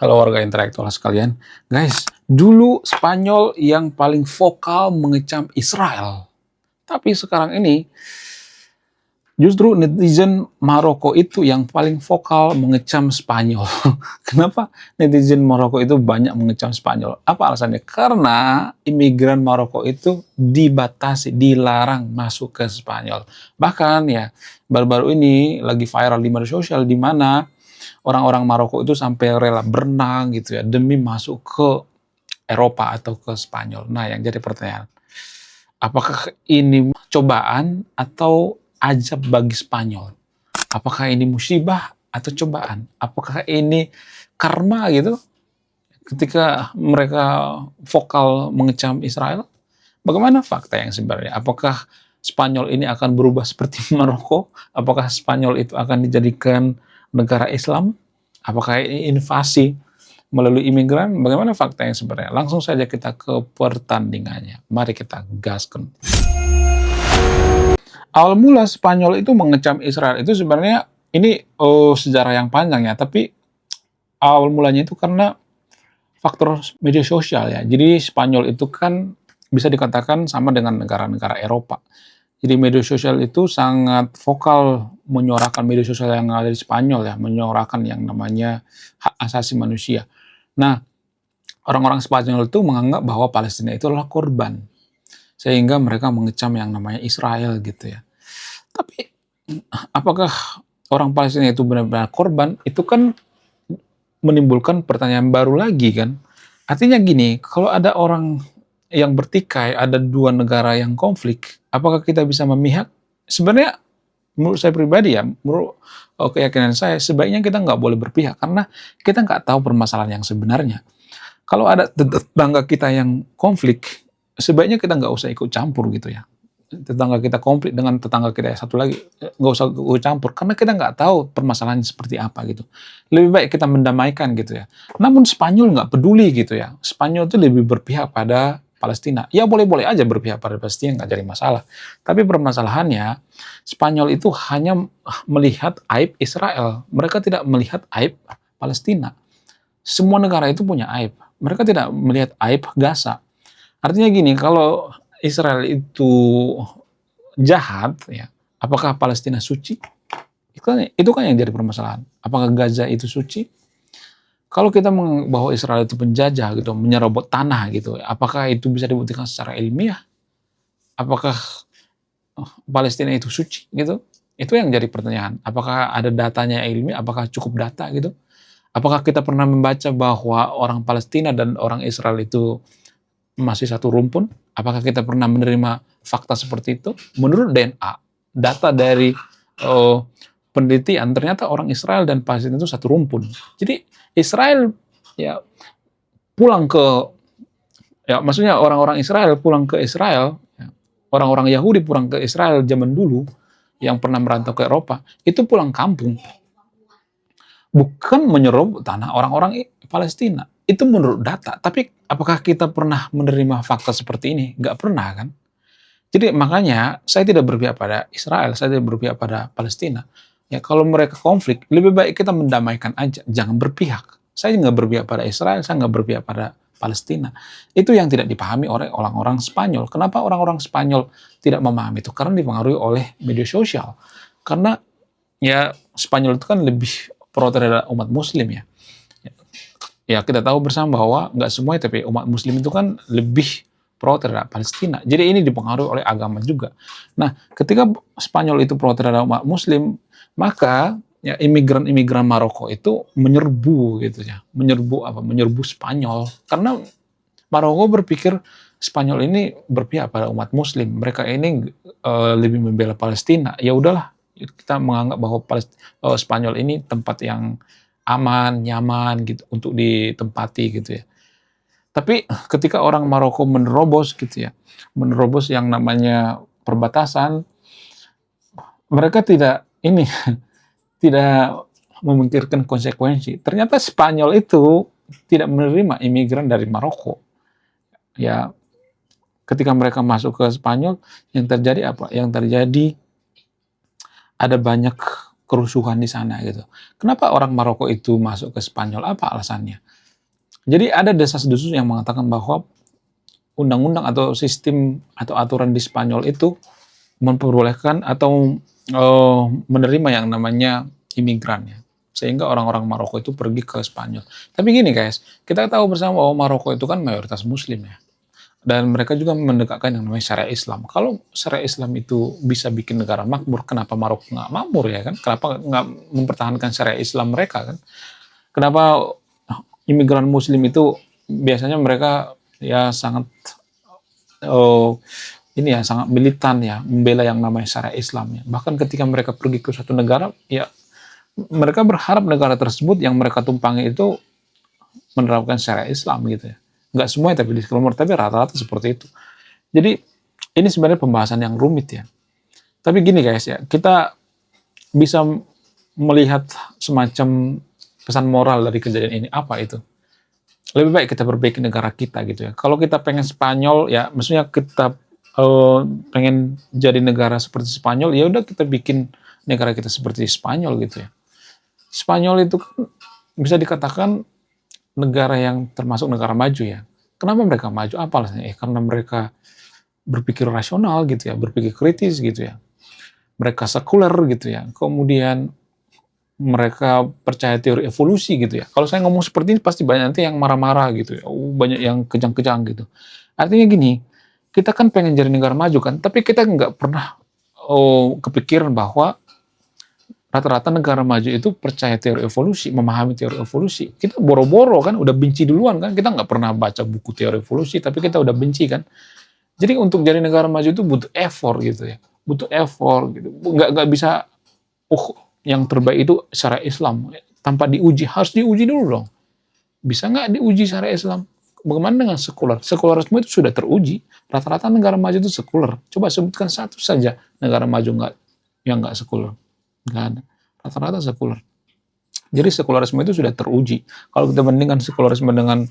Halo warga intelektual sekalian. Guys, dulu Spanyol yang paling vokal mengecam Israel. Tapi sekarang ini justru netizen Maroko itu yang paling vokal mengecam Spanyol. Kenapa netizen Maroko itu banyak mengecam Spanyol? Apa alasannya? Karena imigran Maroko itu dibatasi, dilarang masuk ke Spanyol. Bahkan ya, baru-baru ini lagi viral di media sosial di mana orang-orang Maroko itu sampai rela berenang gitu ya demi masuk ke Eropa atau ke Spanyol. Nah, yang jadi pertanyaan, apakah ini cobaan atau ajab bagi Spanyol? Apakah ini musibah atau cobaan? Apakah ini karma gitu ketika mereka vokal mengecam Israel? Bagaimana fakta yang sebenarnya? Apakah Spanyol ini akan berubah seperti Maroko? Apakah Spanyol itu akan dijadikan negara Islam? Apakah ini invasi melalui imigran? Bagaimana fakta yang sebenarnya? Langsung saja kita ke pertandingannya. Mari kita gaskan. Awal mula Spanyol itu mengecam Israel itu sebenarnya ini sejarah yang panjang ya, tapi awal mulanya itu karena faktor media sosial ya. Jadi Spanyol itu kan bisa dikatakan sama dengan negara-negara Eropa. Jadi media sosial itu sangat vokal menyuarakan media sosial yang ada di Spanyol ya, menyuarakan yang namanya hak asasi manusia. Nah, orang-orang Spanyol itu menganggap bahwa Palestina itu adalah korban, sehingga mereka mengecam yang namanya Israel gitu ya. Tapi apakah orang Palestina itu benar-benar korban? Itu kan menimbulkan pertanyaan baru lagi kan. Artinya gini, kalau ada orang yang bertikai, ada dua negara yang konflik, apakah kita bisa memihak? Sebenarnya menurut saya pribadi ya, menurut keyakinan saya, sebaiknya kita nggak boleh berpihak karena kita nggak tahu permasalahan yang sebenarnya. Kalau ada tetangga kita yang konflik, sebaiknya kita nggak usah ikut campur gitu ya. Tetangga kita konflik dengan tetangga kita yang satu lagi, nggak usah ikut campur karena kita nggak tahu permasalahannya seperti apa gitu. Lebih baik kita mendamaikan gitu ya. Namun Spanyol nggak peduli gitu ya. Spanyol itu lebih berpihak pada Palestina. Ya boleh-boleh aja berpihak pada Palestina, nggak jadi masalah. Tapi permasalahannya, Spanyol itu hanya melihat aib Israel. Mereka tidak melihat aib Palestina. Semua negara itu punya aib. Mereka tidak melihat aib Gaza. Artinya gini, kalau Israel itu jahat, ya, apakah Palestina suci? Itu kan yang jadi permasalahan. Apakah Gaza itu suci? Kalau kita bahwa Israel itu penjajah gitu, menyerobot tanah gitu, apakah itu bisa dibuktikan secara ilmiah? Apakah Palestina itu suci gitu? Itu yang jadi pertanyaan. Apakah ada datanya ilmiah? Apakah cukup data gitu? Apakah kita pernah membaca bahwa orang Palestina dan orang Israel itu masih satu rumpun? Apakah kita pernah menerima fakta seperti itu? Menurut DNA, data dari penelitian, ternyata orang Israel dan Palestina itu satu rumpun. Jadi Israel ya pulang ke, ya maksudnya orang-orang Israel pulang ke Israel, ya, orang-orang Yahudi pulang ke Israel zaman dulu yang pernah merantau ke Eropa, itu pulang kampung. Bukan menyerobot tanah orang-orang Palestina. Itu menurut data. Tapi apakah kita pernah menerima fakta seperti ini? Nggak pernah kan? Jadi makanya saya tidak berpihak pada Israel, saya tidak berpihak pada Palestina. Ya kalau mereka konflik, lebih baik kita mendamaikan aja, jangan berpihak. Saya nggak berpihak pada Israel, saya nggak berpihak pada Palestina. Itu yang tidak dipahami oleh orang-orang Spanyol. Kenapa orang-orang Spanyol tidak memahami itu? Karena dipengaruhi oleh media sosial. Karena ya Spanyol itu kan lebih pro terhadap umat Muslim ya. Ya kita tahu bersama bahwa nggak semua, tapi umat Muslim itu kan lebih pro terhadap Palestina. Jadi ini dipengaruhi oleh agama juga. Nah, ketika Spanyol itu pro terhadap umat Muslim, maka ya imigran-imigran Maroko itu menyerbu gitu ya, menyerbu Spanyol karena Maroko berpikir Spanyol ini berpihak pada umat Muslim. Mereka ini lebih membela Palestina. Ya udahlah, kita menganggap bahwa Spanyol ini tempat yang aman, nyaman gitu untuk ditempati gitu ya. Tapi ketika orang Maroko menerobos gitu ya, menerobos yang namanya perbatasan, mereka tidak ini tidak memikirkan konsekuensi. Ternyata Spanyol itu tidak menerima imigran dari Maroko. Ya, ketika mereka masuk ke Spanyol, yang terjadi apa? Yang terjadi ada banyak kerusuhan di sana gitu. Kenapa orang Maroko itu masuk ke Spanyol? Apa alasannya? Jadi ada desas-desus yang mengatakan bahwa undang-undang atau sistem atau aturan di Spanyol itu memperbolehkan atau menerima yang namanya imigran ya. Sehingga orang-orang Maroko itu pergi ke Spanyol. Tapi gini guys, kita tahu bersama bahwa Maroko itu kan mayoritas Muslim ya. Dan mereka juga menegakkan yang namanya syariat Islam. Kalau syariat Islam itu bisa bikin negara makmur, kenapa Maroko nggak makmur ya kan? Kenapa nggak mempertahankan syariat Islam mereka kan? Kenapa imigran Muslim itu biasanya mereka ya sangat oh, ini ya sangat militan ya membela yang namanya syariat Islam ya. Bahkan ketika mereka pergi ke suatu negara ya mereka berharap negara tersebut yang mereka tumpangi itu menerapkan syariat Islam gitu ya. Nggak semuanya tapi di sekelumur, tapi rata-rata seperti itu. Jadi ini sebenarnya pembahasan yang rumit ya. Tapi gini guys ya, kita bisa melihat semacam pesan moral dari kejadian ini. Apa itu? Lebih baik kita perbaiki negara kita gitu ya. Kalau kita pengen Spanyol ya, maksudnya kita pengen jadi negara seperti Spanyol, ya udah kita bikin negara kita seperti Spanyol gitu ya. Spanyol itu kan bisa dikatakan negara yang termasuk negara maju ya. Kenapa mereka maju? Apa alasannya? Karena mereka berpikir rasional gitu ya, berpikir kritis gitu ya. Mereka sekuler gitu ya. Kemudian mereka percaya teori evolusi gitu ya. Kalau saya ngomong seperti ini pasti banyak nanti yang marah-marah gitu ya. Banyak yang kejang-kejang gitu. Artinya gini, kita kan pengen jadi negara maju kan, tapi kita nggak pernah kepikiran bahwa rata-rata negara maju itu percaya teori evolusi, memahami teori evolusi. Kita boro-boro kan, udah benci duluan kan, kita nggak pernah baca buku teori evolusi, tapi kita udah benci kan. Jadi untuk jadi negara maju itu butuh effort gitu ya, butuh effort gitu. Nggak bisa, yang terbaik itu syariat Islam tanpa diuji, harus diuji dulu dong. Bisa nggak diuji syariat Islam? Bagaimana dengan sekuler? Sekularisme itu sudah teruji. Rata-rata negara maju itu sekuler. Coba sebutkan satu saja negara maju nggak yang nggak sekuler. Nggak ada. Rata-rata sekuler. Jadi sekularisme itu sudah teruji. Kalau kita bandingkan sekularisme dengan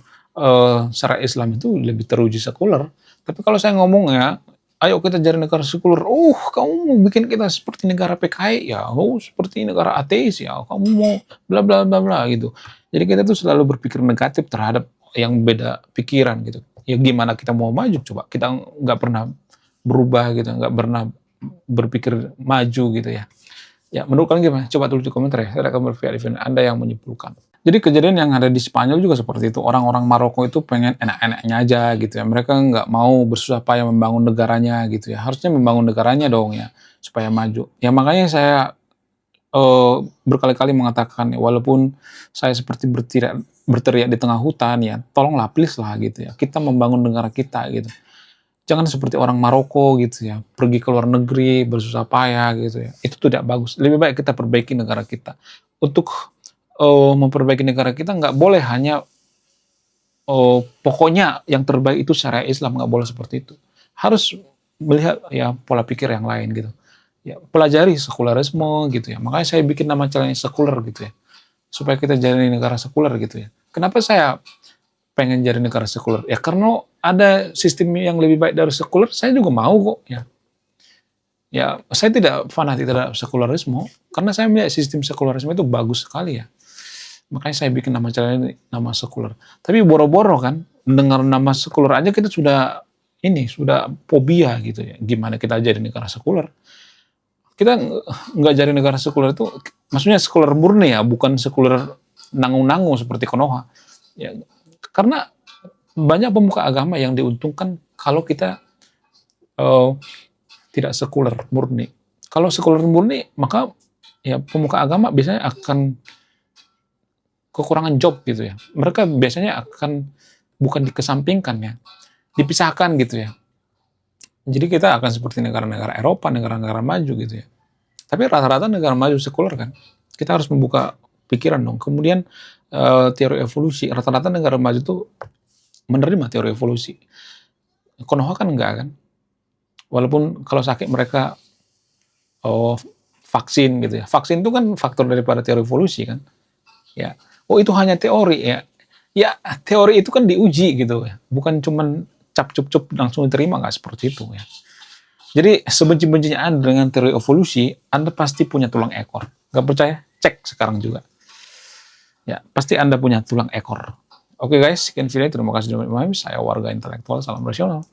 syariat Islam itu lebih teruji sekuler. Tapi kalau saya ngomong ya, ayo kita jadi negara sekuler. Kamu mau bikin kita seperti negara PKI ya? Seperti negara ateis ya? Kamu mau bla bla bla bla gitu. Jadi kita tuh selalu berpikir negatif terhadap yang beda pikiran gitu. Ya gimana kita mau maju coba? Kita nggak pernah berubah gitu, nggak pernah berpikir maju gitu ya. Ya, menurut kalian gimana? Coba tulis di komentar ya. Saya akan berpikir Anda yang menyimpulkan. Jadi kejadian yang ada di Spanyol juga seperti itu. Orang-orang Maroko itu pengen enak-enaknya aja gitu ya. Mereka nggak mau bersusah payah membangun negaranya gitu ya. Harusnya membangun negaranya dong ya, supaya maju. Ya makanya saya berkali-kali mengatakan, ya, walaupun saya seperti berteriak di tengah hutan ya, tolonglah please lah gitu ya. Kita membangun negara kita gitu. Jangan seperti orang Maroko gitu ya, pergi ke luar negeri bersusah payah gitu ya. Itu tidak bagus. Lebih baik kita perbaiki negara kita. Untuk memperbaiki negara kita nggak boleh hanya pokoknya yang terbaik itu syariat Islam, nggak boleh seperti itu. Harus melihat ya pola pikir yang lain gitu. Ya, pelajari sekularisme gitu ya. Makanya saya bikin nama channelnya sekuler gitu ya. Supaya kita jadi negara sekuler gitu ya. Kenapa saya pengen jadi negara sekuler? Ya karena ada sistem yang lebih baik dari sekuler, saya juga mau kok ya. Ya, saya tidak fanatik terhadap sekularisme karena saya melihat sistem sekularisme itu bagus sekali ya. Makanya saya bikin nama channel ini nama sekuler. Tapi boro-boro kan dengar nama sekuler aja kita sudah fobia gitu ya. Gimana kita jadi negara sekuler? Kita nggak jadi negara sekuler itu maksudnya sekuler murni ya, bukan sekuler nangu-nangu seperti Konoha. Ya, karena banyak pemuka agama yang diuntungkan kalau kita tidak sekuler murni. Kalau sekuler murni, maka ya pemuka agama biasanya akan kekurangan job gitu ya. Mereka biasanya akan bukan dikesampingkan ya, dipisahkan gitu ya. Jadi kita akan seperti negara-negara Eropa, negara-negara maju gitu ya. Tapi rata-rata negara maju sekuler kan. Kita harus membuka pikiran dong. Kemudian teori evolusi, rata-rata negara maju itu menerima teori evolusi. Konoha kan enggak kan. Walaupun kalau sakit mereka vaksin gitu ya. Vaksin itu kan faktor daripada teori evolusi kan. Ya. Itu hanya teori ya. Ya teori itu kan diuji gitu ya. Bukan cuman cap-cup-cup langsung diterima, nggak seperti itu ya. Jadi sebenci-bencinya Anda dengan teori evolusi, Anda pasti punya tulang ekor. Nggak percaya? Cek sekarang juga. Ya, pasti Anda punya tulang ekor. Oke guys, sekian video. Terima kasih sudah menonton. Saya Warga Intelektual, salam rasional.